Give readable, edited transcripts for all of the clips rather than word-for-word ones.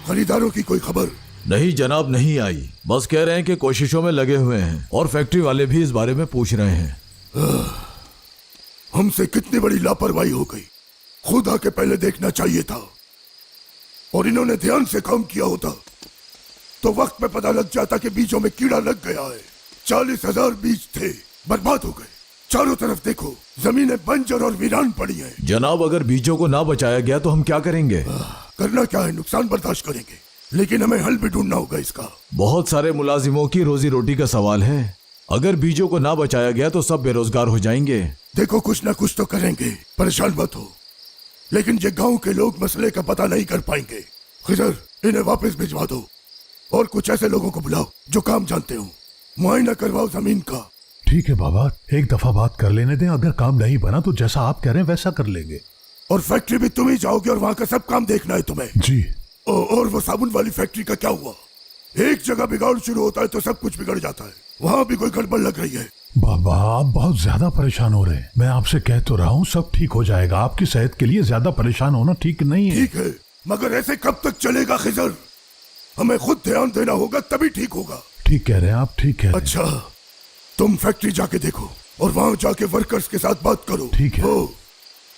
खरीदारों की कोई खबर? नहीं जनाब, नहीं आई। बस कह रहे हैं कि कोशिशों में लगे हुए हैं और फैक्ट्री वाले भी इस बारे में पूछ रहे हैं। हमसे कितनी बड़ी लापरवाही हो गई। खुद आके पहले देखना चाहिए था, और इन्होंने ध्यान से काम किया होता तो वक्त पे पता लग जाता कि बीजों में कीड़ा लग गया है। 40,000 बीज थे, बर्बाद हो गए। चारों तरफ देखो, जमीनें बंजर और वीरान पड़ी हैं। जनाब, अगर बीजों को ना बचाया गया तो हम क्या करेंगे? करना क्या है, नुकसान बर्दाश्त करेंगे, लेकिन हमें हल भी ढूंढना होगा इसका। बहुत सारे मुलाजिमों की रोजी रोटी का सवाल है। अगर बीजों को ना बचाया गया तो सब बेरोजगार हो जाएंगे। देखो, कुछ ना कुछ तो करेंगे, परेशान मत हो, लेकिन ये गांव के लोग मसले का पता नहीं कर पाएंगे। खिजर, इन्हें वापस भिजवा दो और कुछ ऐसे लोगों को बुलाओ जो काम जानते हो। मुआयना करवाओ जमीन का। ठीक है बाबा, एक दफा बात कर लेने दें। अगर काम नहीं बना तो जैसा आप कह रहे हैं वैसा कर लेंगे। और फैक्ट्री भी तुम ही जाओगे और वहाँ का सब काम देखना है तुम्हें। जी। और वो साबुन वाली फैक्ट्री का क्या हुआ? एक जगह बिगाड़ शुरू होता है तो सब कुछ बिगड़ जाता है। वहाँ भी कोई गड़बड़ लग रही है। बाबा, आप बहुत ज्यादा परेशान हो रहे हैं। मैं आपसे कह तो रहा हूँ सब ठीक हो जाएगा। आपकी सेहत के लिए ज्यादा परेशान होना ठीक नहीं है। ठीक है, मगर ऐसे कब तक चलेगा खिजर? हमें खुद ध्यान देना होगा, तभी ठीक होगा। ठीक कह रहे हैं आप, ठीक कह रहे हैं। अच्छा, तुम फैक्ट्री जाके देखो और वहाँ जाके वर्कर्स के साथ बात करो। ठीक है। वो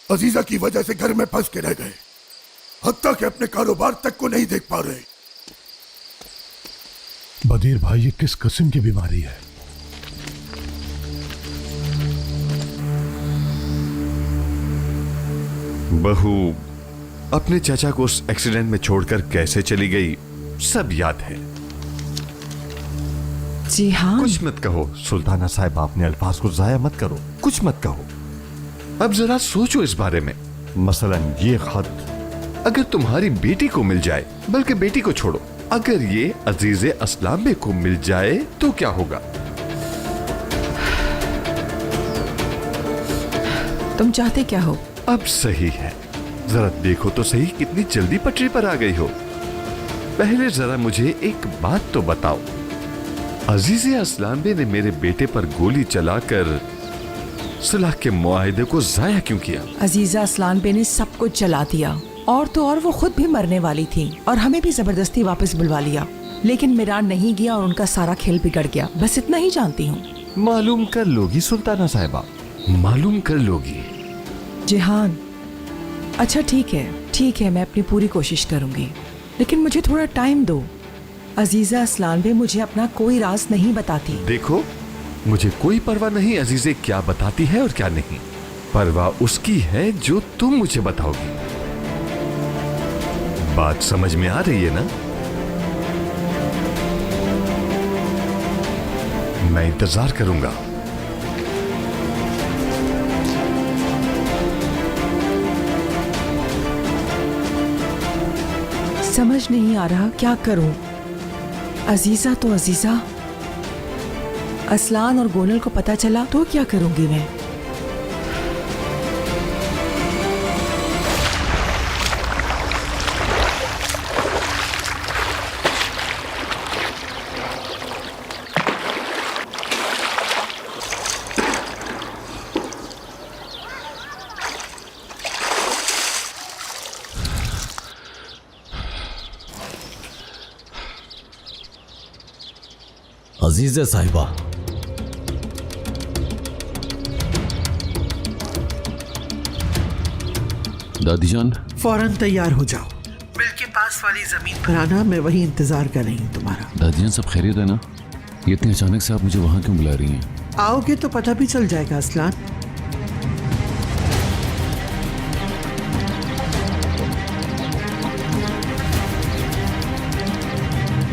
अजीजा की वजह से घर में फंस के रह गए, हत्ता कि अपने कारोबार तक को नहीं देख पा रहे। बदीर भाई, ये किस किस्म की बीमारी है? बहू अपने चाचा को उस एक्सीडेंट में छोड़कर कैसे चली गई सब याद है। जी हाँ। कुछ मत कहो सुल्ताना साहिबा, अपने अल्फाज को जाया मत करो, कुछ मत कहो। अब जरा सोचो इस बारे में। मसलन ये खत अगर तुम्हारी बेटी को मिल जाए, बल्कि बेटी को छोड़ो, अगर ये अजीजे अस्लाम को मिल जाए तो क्या होगा? तुम चाहते क्या हो? अब सही है, जरा देखो तो सही कितनी जल्दी पटरी पर आ गई हो। पहले जरा मुझे एक बात तो बताओ, अजीजे अस्लाम ने मेरे बेटे पर गोली चलाकर सुलह के मुआहिदे को जाया क्यों किया? अजीजा अस्लान बे ने सब कुछ जला दिया, और तो और वो खुद भी मरने वाली थी और हमें भी जबरदस्ती वापस बुलवा लिया, लेकिन मिरान नहीं गया और उनका सारा खेल बिगड़ गया। बस इतना ही जानती हूँ। मालूम कर लोगी सुल्ताना साहिबा, मालूम कर लोगी। जिहान, अच्छा ठीक है, मैं अपनी पूरी कोशिश करूंगी, लेकिन मुझे थोड़ा टाइम दो। अजीजा अस्लान बे मुझे अपना कोई राज नहीं बताती। देखो, मुझे कोई परवाह नहीं अजीजे क्या बताती है और क्या नहीं। परवाह उसकी है जो तुम मुझे बताओगी। बात समझ में आ रही है ना? मैं इंतजार करूंगा। समझ नहीं आ रहा क्या करूं। अजीजा तो अजीजा, असलान और गोनल को पता चला तो क्या करूंगी मैं? अजीज़े साहिबा, दादीजान, फौरन तैयार हो जाओ। मिल के पास वाली जमीन पर आना, मैं वही इंतजार कर रही हूँ तुम्हारा। दादीजान सब खैरियत है ना? ये इतने अचानक से आप मुझे वहां क्यों बुला रही हैं? आओगे तो पता भी चल जाएगा असलान।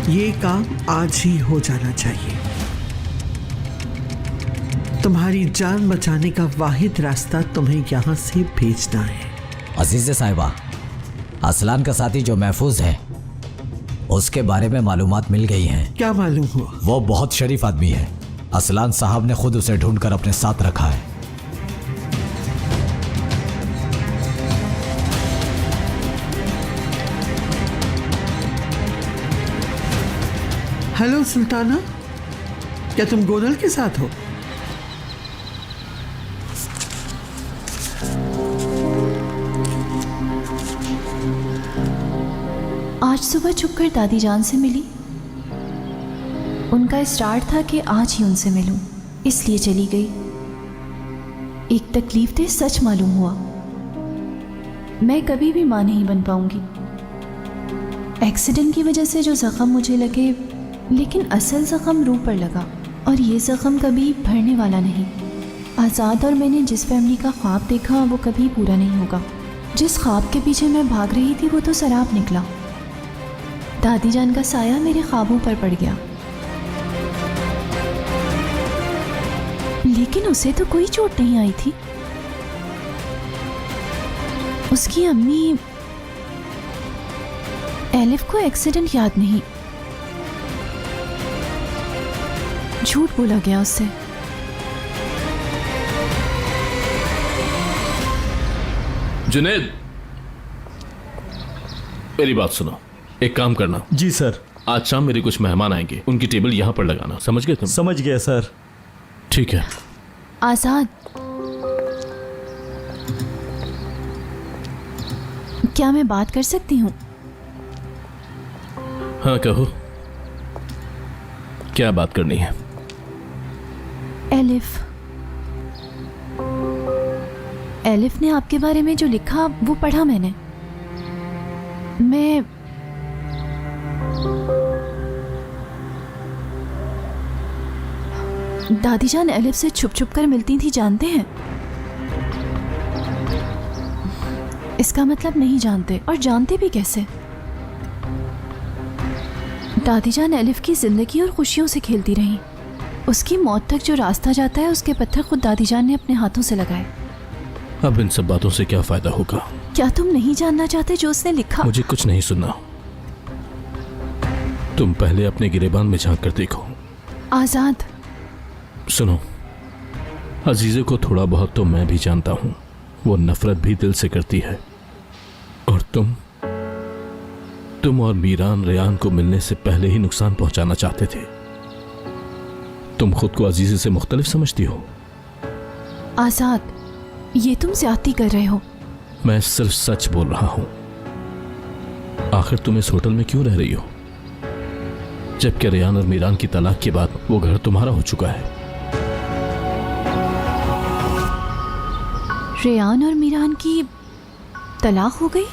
ये काम आज ही हो जाना चाहिए। तुम्हारी जान बचाने का वाहिद रास्ता तुम्हें यहाँ से भेजना है। अजीज़े साहिबा, असलान का साथी जो महफूज है उसके बारे में मालूमात मिल गई हैं। क्या मालूम हुआ? वो बहुत शरीफ आदमी है। असलान साहब ने खुद उसे ढूंढकर अपने साथ रखा है। हेलो सुल्ताना, क्या तुम गोनल के साथ हो? आज सुबह छुपकर दादी जान से मिली। उनका स्टार्ट था कि आज ही उनसे मिलूं, इसलिए चली गई। एक तकलीफ दे सच मालूम हुआ। मैं कभी भी मां नहीं बन पाऊंगी। एक्सीडेंट की वजह से जो जख्म मुझे लगे, लेकिन असल जख्म रूह पर लगा, और ये जख्म कभी भरने वाला नहीं। आज़ाद और मैंने जिस फैमिली का ख्वाब देखा वो कभी पूरा नहीं होगा। जिस ख्वाब के पीछे मैं भाग रही थी वो तो सराब निकला। दादी जान का साया मेरे ख्वाबों पर पड़ गया, लेकिन उसे तो कोई चोट नहीं आई थी। उसकी अम्मी एलिफ को एक्सीडेंट याद नहीं, झूठ बोला गया उससे। जुनैद, मेरी बात सुनो, एक काम करना। जी सर। आज शाम मेरे कुछ मेहमान आएंगे, उनकी टेबल यहाँ पर लगाना। समझ गए तुम? समझ गया सर। ठीक है। आज़ाद, क्या मैं बात कर सकती हूँ? हाँ कहो, क्या बात करनी है? एलिफ ने आपके बारे में जो लिखा वो पढ़ा मैंने। मैं दादी जान एलिफ से छुप छुप कर मिलती थी, जानते हैं? इसका मतलब नहीं जानते, और जानते भी कैसे? दादी जान एलिफ की जिंदगी और खुशियों से खेलती रही। उसकी मौत तक जो रास्ता जाता है उसके पत्थर खुद दादी जान ने अपने हाथों से लगाए। अब इन सब बातों से क्या फायदा होगा? क्या तुम नहीं जानना चाहते जो उसने लिखा? मुझे कुछ नहीं सुनना। तुम पहले अपने गिरेबान में झांक कर देखो। आज़ाद, सुनो, अजीज़े को थोड़ा बहुत तो मैं भी जानता हूं। वो नफरत भी दिल से करती है, और तुम और मीरान रेयान को मिलने से पहले ही नुकसान पहुंचाना चाहते थे। तुम खुद को अजीज़े से मुख्तलिफ समझती हो। आज़ाद, ये तुम ज्यादती कर रहे हो। मैं सिर्फ सच बोल रहा हूं। आखिर तुम इस होटल में क्यों रह रही हो, जबकि रेयान और मीरान की तलाक के बाद वो घर तुम्हारा हो चुका है? रेयान और मीरान की तलाक हो गई?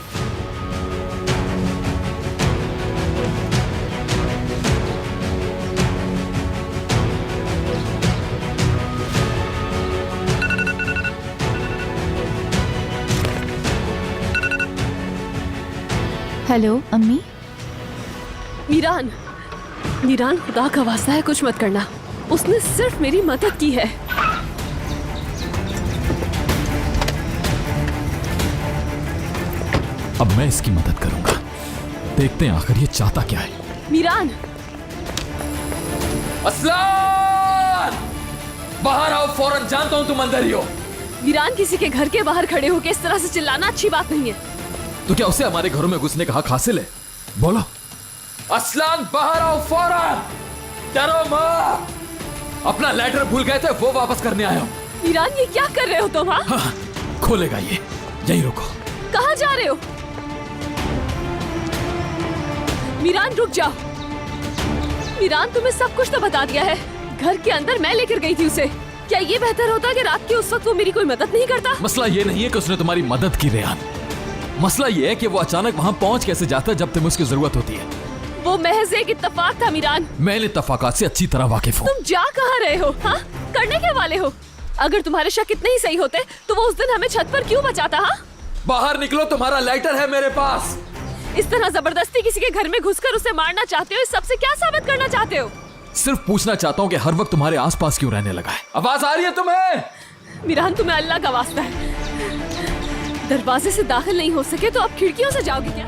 हेलो अम्मी। मीरान खुदा का वास्ता है कुछ मत करना। उसने सिर्फ मेरी मदद की है। अब मैं इसकी मदद करूंगा। देखते हैं आखिर ये चाहता क्या है। मीरान! असलान! बाहर आओ फौरन, जानता हूं तुम अंदर ही हो। मीरान, किसी के घर के बाहर खड़े होकर इस तरह से चिल्लाना अच्छी बात नहीं है। तो क्या उसे हमारे घरों में घुसने का हक हासिल है? बोलो। असलान, बाहर आओ फौरन। डरो मत। अपना लेटर भूल गए थे, वो वापस करने आया हूं। मीरान, ये क्या कर रहे हो तुम? हाँ, खोलेगा ये। यहीं रुको। कहाँ जा रहे हो? मीरान, रुक जाओ। मीरान, तुम्हें सब कुछ तो बता दिया है। घर के अंदर मैं लेकर गई थी उसे। क्या ये बेहतर होता कि रात के उस वक्त वो मेरी कोई मदद नहीं करता? मसला ये नहीं है कि उसने तुम्हारी मदद की रेयान। मसला ये है कि वो अचानक वहाँ पहुँच कैसे जाता है जब तुम्हें उसकी जरूरत होती है। वो महज एक इत्तेफाक था मीरान। मैं इन इत्तेफाकात से अच्छी तरह वाकिफ हूँ। तुम जा कहाँ रहे हो? हाँ, करने के वाले हो? अगर तुम्हारे शक इतने ही सही होते तो वो उस दिन हमें छत पर क्यों बचाता? हाँ, बाहर निकलो, तुम्हारा लेटर है मेरे पास। इस तरह जबरदस्ती किसी के घर में घुसकर उसे मारना चाहते हो? इस सबसे क्या साबित करना चाहते हो? सिर्फ पूछना चाहता हूँ कि हर वक्त तुम्हारे आसपास क्यों रहने लगा है। आवाज आ रही है तुम्हें? मीरान, तुम्हें अल्लाह का वास्ता है, दरवाजे से दाखिल नहीं हो सके तो अब खिड़कियों से जाओगे क्या?